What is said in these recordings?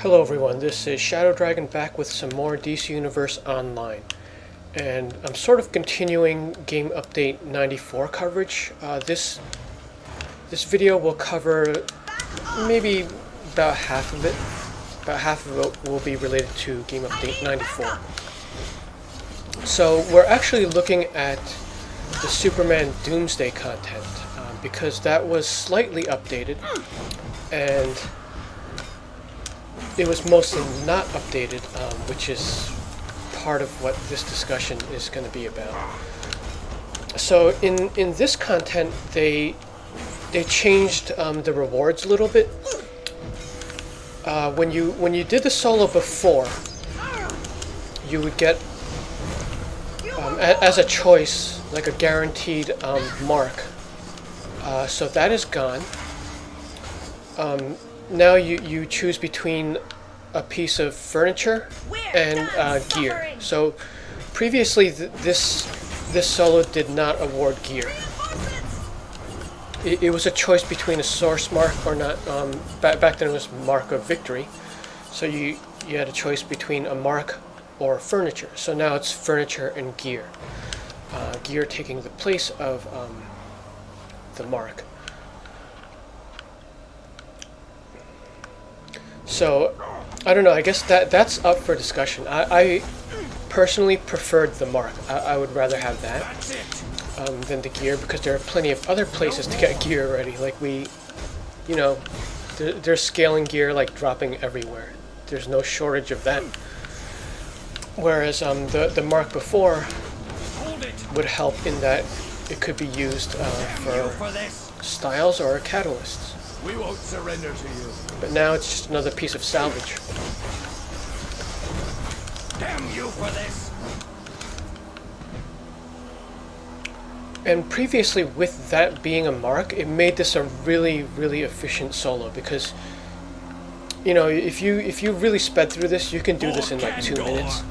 Hello everyone, this is Shadow Dragon back with some more DC Universe Online. And I'm sort of continuing Game Update 94 coverage. This video will cover maybe about half of it. About half of it will be related to Game Update 94. So we're actually looking at the Superman Doomsday content because that was slightly updated and it was mostly not updated, which is part of what this discussion is going to be about. So in this content, they changed the rewards a little bit. When you did the solo before, you would get as a choice like a guaranteed mark. So that is gone. Now you choose between a piece of furniture and gear. So previously this solo did not award gear. It was a choice between a source mark or not. Back then it was mark of victory. So you had a choice between a mark or furniture. So now it's furniture and gear. Gear taking the place of the mark. So, I don't know, I guess that's up for discussion. I personally preferred the mark. I would rather have that than the gear because there are plenty of other places to get gear already. Like there's scaling gear like dropping everywhere. There's no shortage of that. Whereas the mark before would help in that it could be used for styles or catalysts. We won't surrender to you. But now it's just another piece of salvage. Damn you for this! And previously, with that being a mark, it made this a really, really efficient solo because, you know, if you really sped through this, you can do this in like 2 minutes.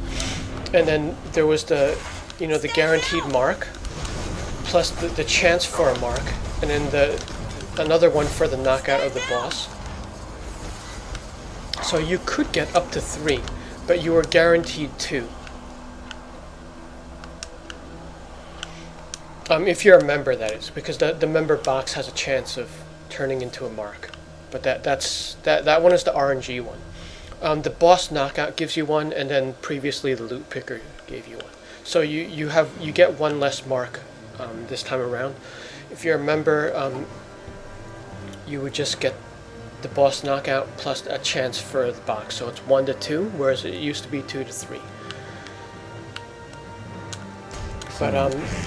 And then there was the guaranteed mark, plus the chance for a mark, and then another one for the knockout of the boss. So you could get up to 3, but you were guaranteed 2. If you're a member, that is, because the member box has a chance of turning into a mark. But that one is the RNG one. The boss knockout gives you one, and then previously the loot picker gave you one. So you get one less mark this time around. If you're a member, you would just get the boss knockout plus a chance for the box. So it's 1 to 2, whereas it used to be 2 to 3. But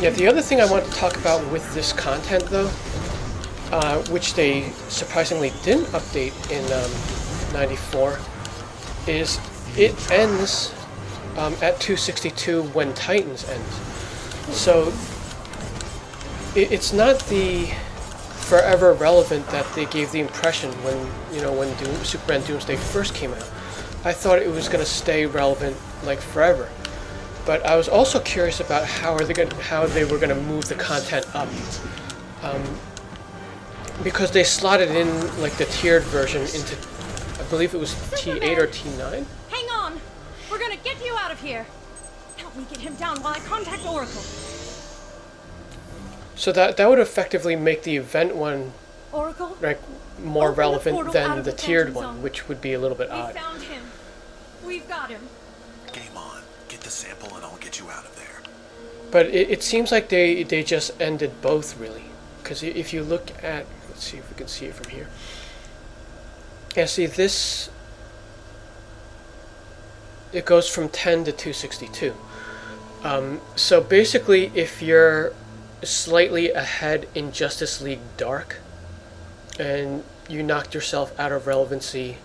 yeah, the other thing I want to talk about with this content, though, which they surprisingly didn't update in 94, is it ends at 262 when Titans ends. So it's not the forever relevant that they gave the impression when Superman Doomsday first came out. I thought it was going to stay relevant like forever, but I was also curious about how they were going to move the content up, because they slotted in like the tiered version into, I believe it was T8 or T9. Hang on, we're going to get you out of here. Help me get him down while I contact Oracle. So that would effectively make the event one Oracle? like more Open relevant than out of the the tiered Phantom one, Zone. which would be a little bit odd. We found him. We've got him. Game on. Get the sample and I'll get you out of there. But it seems like they just ended both, really. Because if you look at, let's see if we can see it from here. Yeah, see this, it goes from 10 to 262. So basically, if you're slightly ahead in Justice League Dark, and you knocked yourself out of relevancy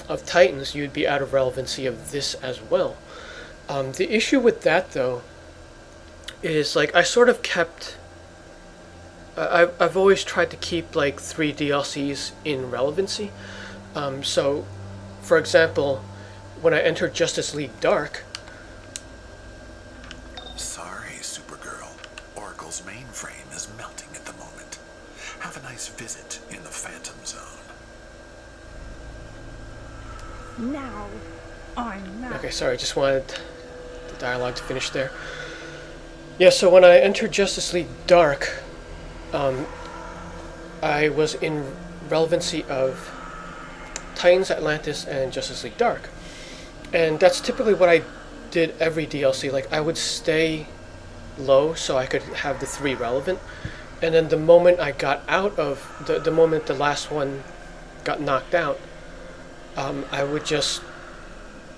of Titans, you'd be out of relevancy of this as well. The issue with that, though, is like I sort of kept. I've always tried to keep like 3 DLCs in relevancy. So, for example, when I entered Justice League Dark. Sorry, Supergirl. Oracle's mainframe is melting at the moment. Have a nice visit in the Phantom Zone. Now, I'm mad. Okay, sorry, just wanted the dialogue to finish there. Yeah, so when I entered Justice League Dark, I was in relevancy of Titans, Atlantis, and Justice League Dark. And that's typically what I did every DLC. Like, I would stay low so I could have the 3 relevant. And then the moment I got out of, the moment the last one got knocked out, I would just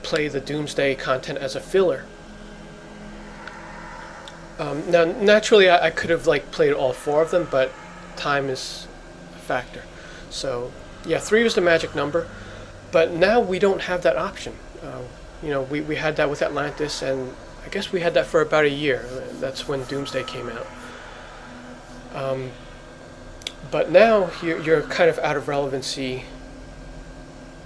play the Doomsday content as a filler. Now, naturally, I could have like played all 4 of them, but time is a factor. So, yeah, 3 was the magic number. But now we don't have that option. You know, we had that with Atlantis, and I guess we had that for about a year. That's when Doomsday came out. But now you're kind of out of relevancy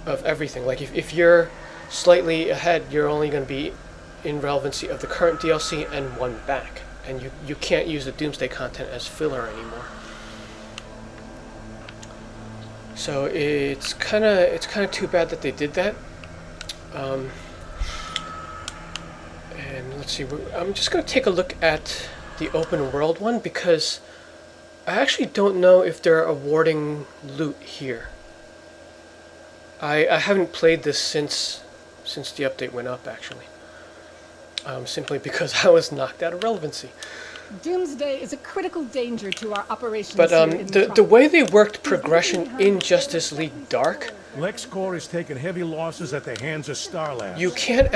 of everything. Like if you're slightly ahead, you're only going to be in relevancy of the current DLC and 1 back, and you can't use the Doomsday content as filler anymore. So it's kind of too bad that they did that. And let's see, I'm just going to take a look at the open world one, because I actually don't know if they're awarding loot here. I haven't played this since the update went up, actually. Simply because I was knocked out of relevancy. Doomsday is a critical danger to our operations. But here in the way they worked progression in Justice League Dark, LexCorp is taking heavy losses at the hands of Star Labs. you can't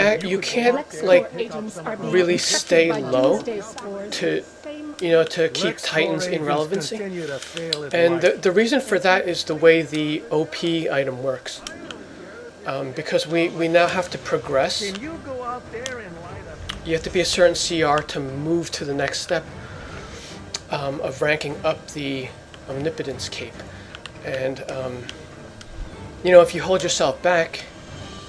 like really stay low to keep Titans in relevancy. And the reason for that is the way the OP item works. Because we now have to progress. You have to be a certain CR to move to the next step of ranking up the Omnipotence cape. And if you hold yourself back,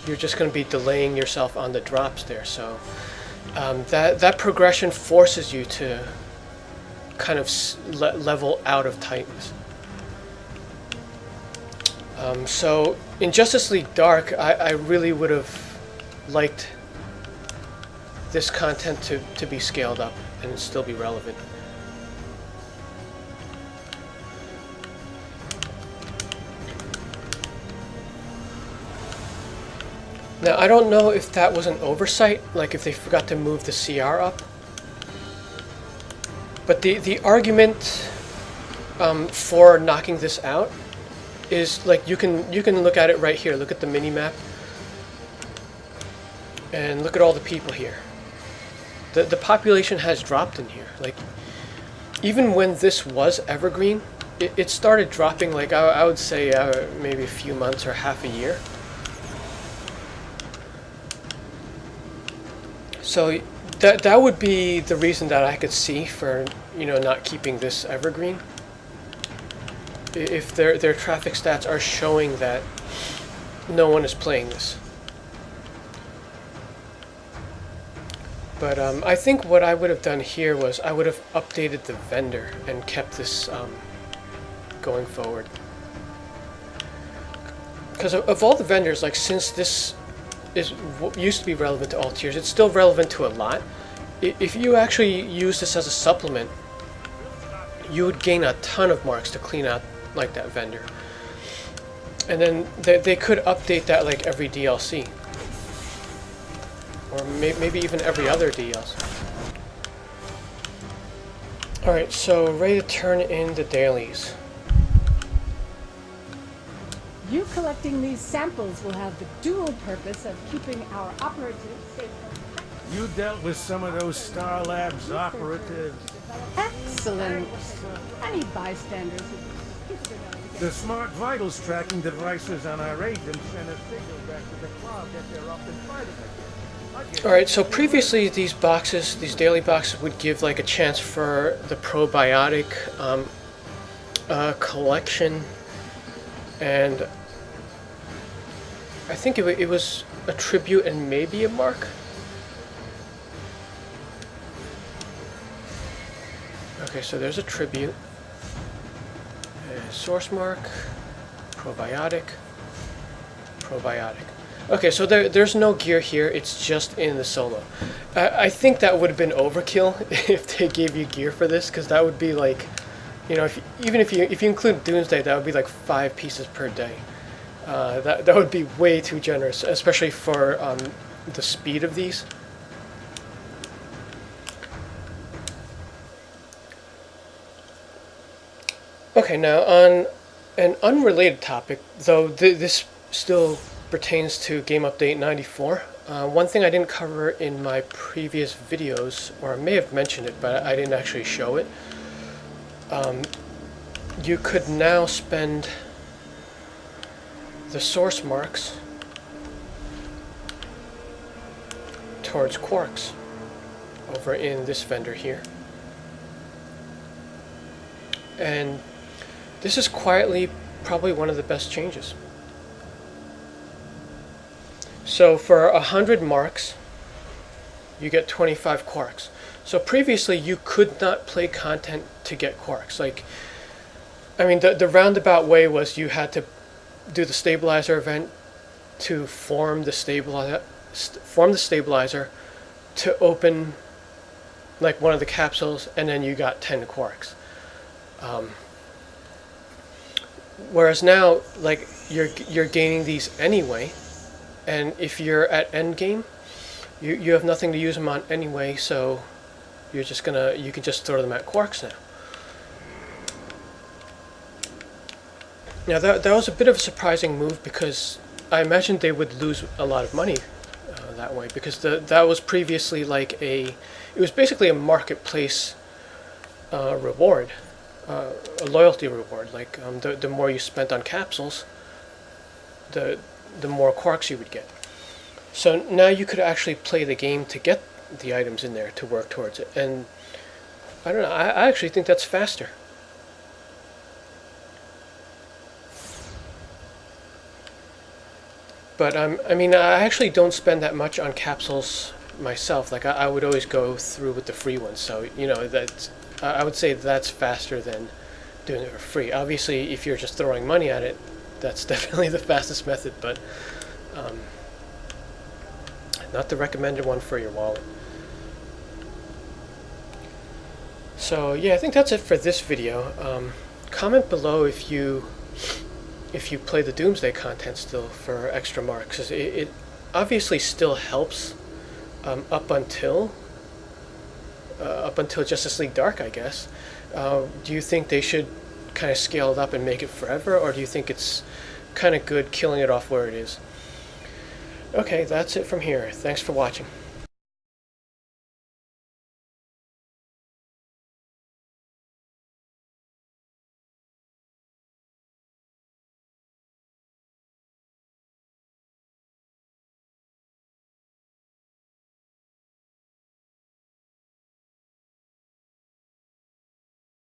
you're just going to be delaying yourself on the drops there. So that progression forces you to kind of level out of Titans. So in Justice League Dark, I really would have liked this content to be scaled up and still be relevant. Now, I don't know if that was an oversight, like if they forgot to move the CR up. But the argument for knocking this out is like you can look at it right here. Look at the mini map, and look at all the people here. The population has dropped in here. Like even when this was evergreen, it started dropping. Like I would say maybe a few months or half a year. So that would be the reason that I could see for not keeping this evergreen. If their traffic stats are showing that no one is playing this. But I think what I would have done here was I would have updated the vendor and kept this going forward. Because of all the vendors, like since this used to be relevant to all tiers, it's still relevant to a lot. If you actually use this as a supplement, you would gain a ton of marks to clean out like that vendor. And then they could update that like every DLC. Or maybe even every other DLC. Alright, so ready to turn in the dailies. You collecting these samples will have the dual purpose of keeping our operatives safe. You dealt with some of those Star Labs operatives. Excellent. Any bystanders who The smart vitals tracking devices on our agents sent a signal back to the cloud that they're up and fighting again. Alright, so previously these daily boxes would give like a chance for the probiotic collection, and I think it was a tribute and maybe a mark. Okay, so there's a tribute, a source mark, probiotic. Okay, so there's no gear here. It's just in the solo. I think that would have been overkill if they gave you gear for this, because that would be like, you know, even if you include Doomsday, that would be like 5 pieces per day. That would be way too generous, especially for the speed of these. Okay, now on an unrelated topic, though this still pertains to Game Update 94. One thing I didn't cover in my previous videos, or I may have mentioned it, but I didn't actually show it. You could now spend the source marks towards Quarks over in this vendor here. And this is quietly probably one of the best changes. So for 100 marks, you get 25 Quarks. So previously you could not play content to get Quarks. Like, I mean, the roundabout way was you had to do the stabilizer event to form the stabilizer to open like one of the capsules, and then you got 10 Quarks. Whereas now, like, you're gaining these anyway, and if you're at endgame, you have nothing to use them on anyway, so you can just throw them at Quarks now. Now that was a bit of a surprising move, because I imagined they would lose a lot of money that way, because that was previously like it was basically a marketplace reward. A loyalty reward, like the more you spent on capsules, the more Quarks you would get. So now you could actually play the game to get the items in there to work towards it, and I don't know, I actually think that's faster. But I mean, I actually don't spend that much on capsules myself. Like I would always go through with the free ones, so you know that's. I would say that's faster than doing it for free. Obviously, if you're just throwing money at it, that's definitely the fastest method, but not the recommended one for your wallet. So yeah, I think that's it for this video. Comment below if you play the Doomsday content still for extra marks. It obviously still helps up until Justice League Dark, I guess. Do you think they should kind of scale it up and make it forever, or do you think it's kind of good killing it off where it is? Okay, that's it from here. Thanks for watching.